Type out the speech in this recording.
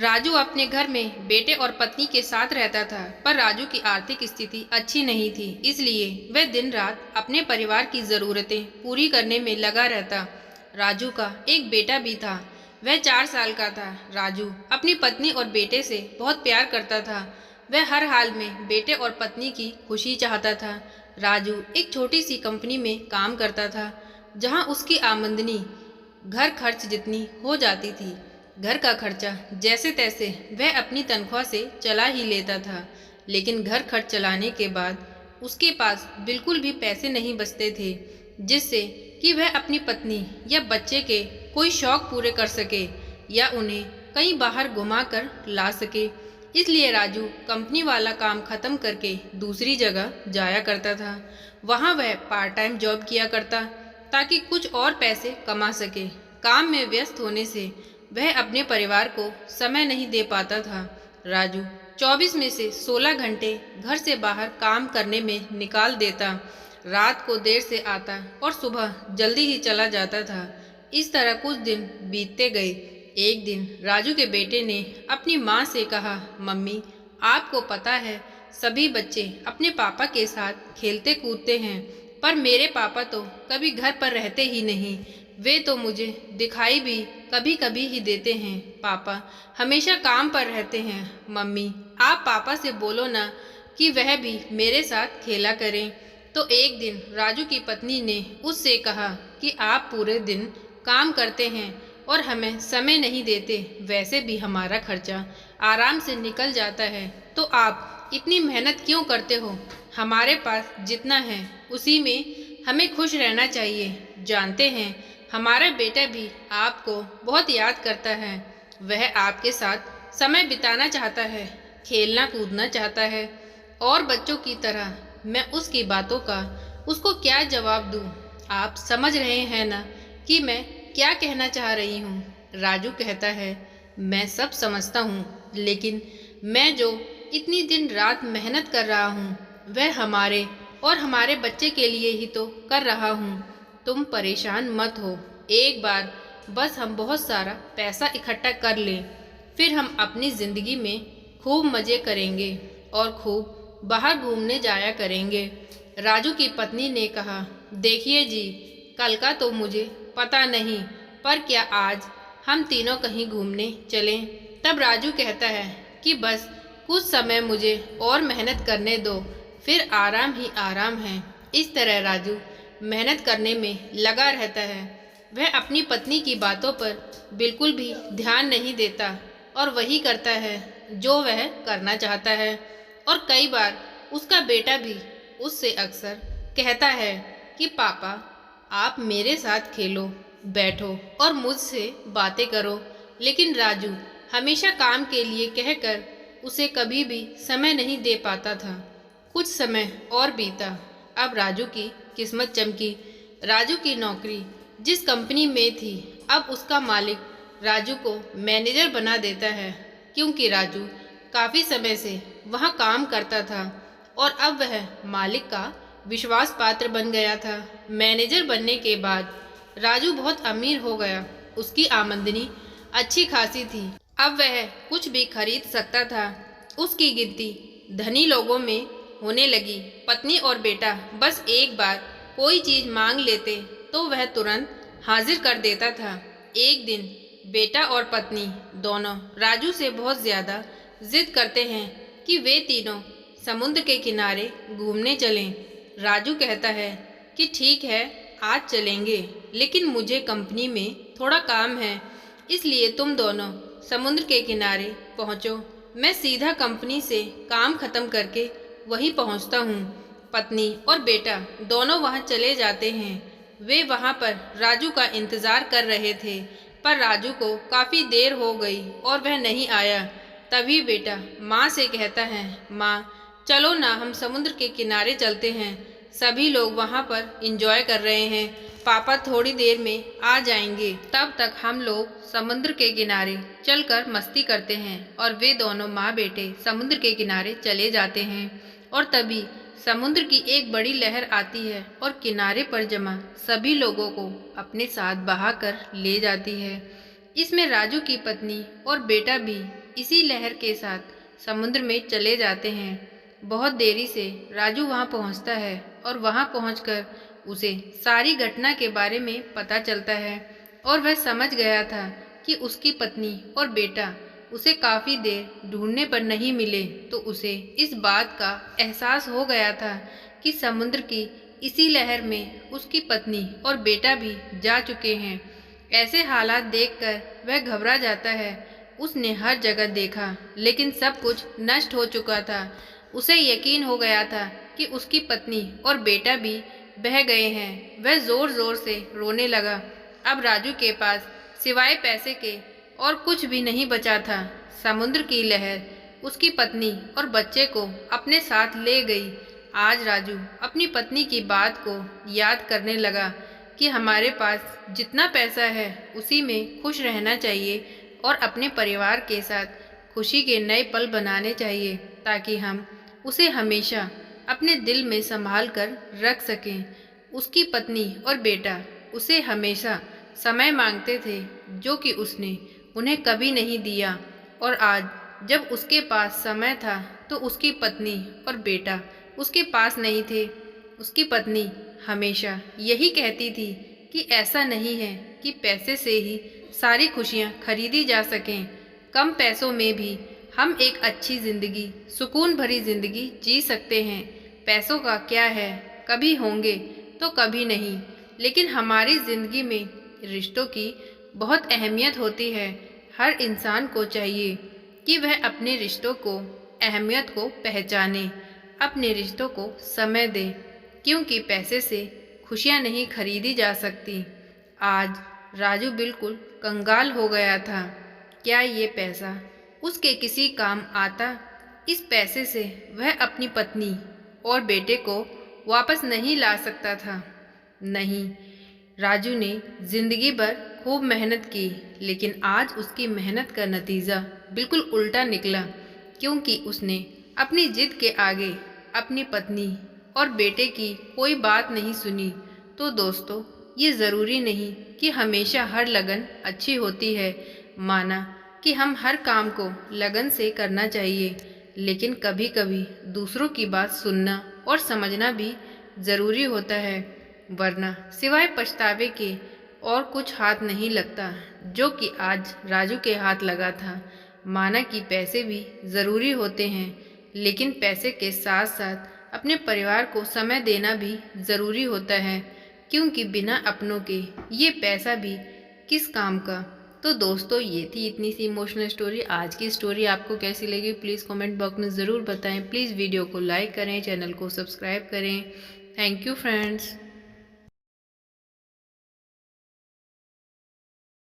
राजू अपने घर में बेटे और पत्नी के साथ रहता था, पर राजू की आर्थिक स्थिति अच्छी नहीं थी। इसलिए वह दिन रात अपने परिवार की जरूरतें पूरी करने में लगा रहता। राजू का एक बेटा भी था। वह 4 साल का था। राजू अपनी पत्नी और बेटे से बहुत प्यार करता था। वह हर हाल में बेटे और पत्नी की खुशी चाहता था। राजू एक छोटी सी कंपनी में काम करता था, जहां उसकी आमदनी घर खर्च जितनी हो जाती थी। घर का खर्चा जैसे तैसे वह अपनी तनख्वाह से चला ही लेता था, लेकिन घर खर्च चलाने के बाद उसके पास बिल्कुल भी पैसे नहीं बचते थे, जिससे कि वह अपनी पत्नी या बच्चे के कोई शौक पूरे कर सके या उन्हें कहीं बाहर घुमा कर ला सके। इसलिए राजू कंपनी वाला काम खत्म करके दूसरी जगह जाया करता था। वहाँ वह पार्ट टाइम जॉब किया करता, ताकि कुछ और पैसे कमा सके। काम में व्यस्त होने से वह अपने परिवार को समय नहीं दे पाता था। राजू 24 में से 16 घंटे घर से बाहर काम करने में निकाल देता। रात को देर से आता और सुबह जल्दी ही चला जाता था। इस तरह कुछ दिन बीतते गए। एक दिन राजू के बेटे ने अपनी माँ से कहा, मम्मी, आपको पता है सभी बच्चे अपने पापा के साथ खेलते कूदते हैं, पर मेरे पापा तो कभी घर पर रहते ही नहीं। वे तो मुझे दिखाई भी कभी कभी ही देते हैं। पापा हमेशा काम पर रहते हैं। मम्मी, आप पापा से बोलो ना कि वह भी मेरे साथ खेला करें। तो एक दिन राजू की पत्नी ने उससे कहा कि आप पूरे दिन काम करते हैं और हमें समय नहीं देते। वैसे भी हमारा खर्चा आराम से निकल जाता है, तो आप इतनी मेहनत क्यों करते हो? हमारे पास जितना है उसी में हमें खुश रहना चाहिए। जानते हैं, हमारा बेटा भी आपको बहुत याद करता है। वह आपके साथ समय बिताना चाहता है, खेलना कूदना चाहता है, और बच्चों की तरह मैं उसकी बातों का उसको क्या जवाब दूं? आप समझ रहे हैं ना कि मैं क्या कहना चाह रही हूँ? राजू कहता है, मैं सब समझता हूँ, लेकिन मैं जो इतनी दिन रात मेहनत कर रहा हूँ वह हमारे और हमारे बच्चे के लिए ही तो कर रहा हूँ। तुम परेशान मत हो। एक बार बस हम बहुत सारा पैसा इकट्ठा कर लें, फिर हम अपनी ज़िंदगी में खूब मज़े करेंगे और खूब बाहर घूमने जाया करेंगे। राजू की पत्नी ने कहा, देखिए जी, कल का तो मुझे पता नहीं, पर क्या आज हम तीनों कहीं घूमने चलें? तब राजू कहता है कि बस कुछ समय मुझे और मेहनत करने दो, फिर आराम ही आराम है। इस तरह राजू मेहनत करने में लगा रहता है। वह अपनी पत्नी की बातों पर बिल्कुल भी ध्यान नहीं देता और वही करता है जो वह करना चाहता है। और कई बार उसका बेटा भी उससे अक्सर कहता है कि पापा, आप मेरे साथ खेलो, बैठो और मुझसे बातें करो। लेकिन राजू हमेशा काम के लिए कहकर उसे कभी भी समय नहीं दे पाता था। कुछ समय और बीता। अब राजू की किस्मत चमकी। राजू की नौकरी जिस कंपनी में थी, अब उसका मालिक राजू को मैनेजर बना देता है, क्योंकि राजू काफ़ी समय से वहाँ काम करता था और अब वह मालिक का विश्वास पात्र बन गया था। मैनेजर बनने के बाद राजू बहुत अमीर हो गया। उसकी आमदनी अच्छी खासी थी। अब वह कुछ भी खरीद सकता था। उसकी गिनती धनी लोगों में होने लगी। पत्नी और बेटा बस एक बार कोई चीज़ मांग लेते तो वह तुरंत हाजिर कर देता था। एक दिन बेटा और पत्नी दोनों राजू से बहुत ज़्यादा जिद करते हैं कि वे तीनों समुद्र के किनारे घूमने चलें। राजू कहता है कि ठीक है, आज चलेंगे, लेकिन मुझे कंपनी में थोड़ा काम है, इसलिए तुम दोनों समुद्र के किनारे पहुँचो। मैं सीधा कंपनी से काम खत्म करके वहीं पहुँचता हूँ। पत्नी और बेटा दोनों वहाँ चले जाते हैं। वे वहाँ पर राजू का इंतज़ार कर रहे थे, पर राजू को काफ़ी देर हो गई और वह नहीं आया। तभी बेटा माँ से कहता है, माँ, चलो ना, हम समुद्र के किनारे चलते हैं। सभी लोग वहाँ पर एंजॉय कर रहे हैं। पापा थोड़ी देर में आ जाएंगे, तब तक हम लोग समुद्र के किनारे चलकर मस्ती करते हैं। और वे दोनों माँ बेटे समुद्र के किनारे चले जाते हैं। और तभी समुद्र की एक बड़ी लहर आती है और किनारे पर जमा सभी लोगों को अपने साथ बहा कर ले जाती है। इसमें राजू की पत्नी और बेटा भी इसी लहर के साथ समुद्र में चले जाते हैं। बहुत देरी से राजू वहां पहुंचता है और वहां पहुंचकर उसे सारी घटना के बारे में पता चलता है और वह समझ गया था कि उसकी पत्नी और बेटा उसे काफ़ी देर ढूंढने पर नहीं मिले, तो उसे इस बात का एहसास हो गया था कि समुद्र की इसी लहर में उसकी पत्नी और बेटा भी जा चुके हैं। ऐसे हालात देखकर वह घबरा जाता है। उसने हर जगह देखा लेकिन सब कुछ नष्ट हो चुका था। उसे यकीन हो गया था कि उसकी पत्नी और बेटा भी बह गए हैं। वह जोर जोर से रोने लगा। अब राजू के पास सिवाय पैसे के और कुछ भी नहीं बचा था। समुद्र की लहर उसकी पत्नी और बच्चे को अपने साथ ले गई। आज राजू अपनी पत्नी की बात को याद करने लगा कि हमारे पास जितना पैसा है उसी में खुश रहना चाहिए और अपने परिवार के साथ खुशी के नए पल बनाने चाहिए, ताकि हम उसे हमेशा अपने दिल में संभाल कर रख सकें। उसकी पत्नी और बेटा उसे हमेशा समय मांगते थे, जो कि उसने उन्हें कभी नहीं दिया। और आज जब उसके पास समय था तो उसकी पत्नी और बेटा उसके पास नहीं थे। उसकी पत्नी हमेशा यही कहती थी कि ऐसा नहीं है कि पैसे से ही सारी खुशियाँ खरीदी जा सकें। कम पैसों में भी हम एक अच्छी ज़िंदगी, सुकून भरी ज़िंदगी जी सकते हैं। पैसों का क्या है, कभी होंगे तो कभी नहीं, लेकिन हमारी ज़िंदगी में रिश्तों की बहुत अहमियत होती है। हर इंसान को चाहिए कि वह अपने रिश्तों को अहमियत को पहचाने, अपने रिश्तों को समय दे, क्योंकि पैसे से खुशियाँ नहीं खरीदी जा सकती। आज राजू बिल्कुल कंगाल हो गया था। क्या ये पैसा उसके किसी काम आता? इस पैसे से वह अपनी पत्नी और बेटे को वापस नहीं ला सकता था। नहीं, राजू ने जिंदगी भर खूब मेहनत की, लेकिन आज उसकी मेहनत का नतीजा बिल्कुल उल्टा निकला, क्योंकि उसने अपनी जिद के आगे अपनी पत्नी और बेटे की कोई बात नहीं सुनी। तो दोस्तों, ये ज़रूरी नहीं कि हमेशा हर लगन अच्छी होती है। माना कि हम हर काम को लगन से करना चाहिए, लेकिन कभी कभी दूसरों की बात सुनना और समझना भी ज़रूरी होता है, वरना सिवाय पछतावे के और कुछ हाथ नहीं लगता, जो कि आज राजू के हाथ लगा था। माना कि पैसे भी ज़रूरी होते हैं, लेकिन पैसे के साथ साथ अपने परिवार को समय देना भी ज़रूरी होता है, क्योंकि बिना अपनों के ये पैसा भी किस काम का। तो दोस्तों, ये थी इतनी सी इमोशनल स्टोरी। आज की स्टोरी आपको कैसी लगी प्लीज़ कमेंट बॉक्स में ज़रूर बताएं। प्लीज़ वीडियो को लाइक करें, चैनल को सब्सक्राइब करें। Thank you friends.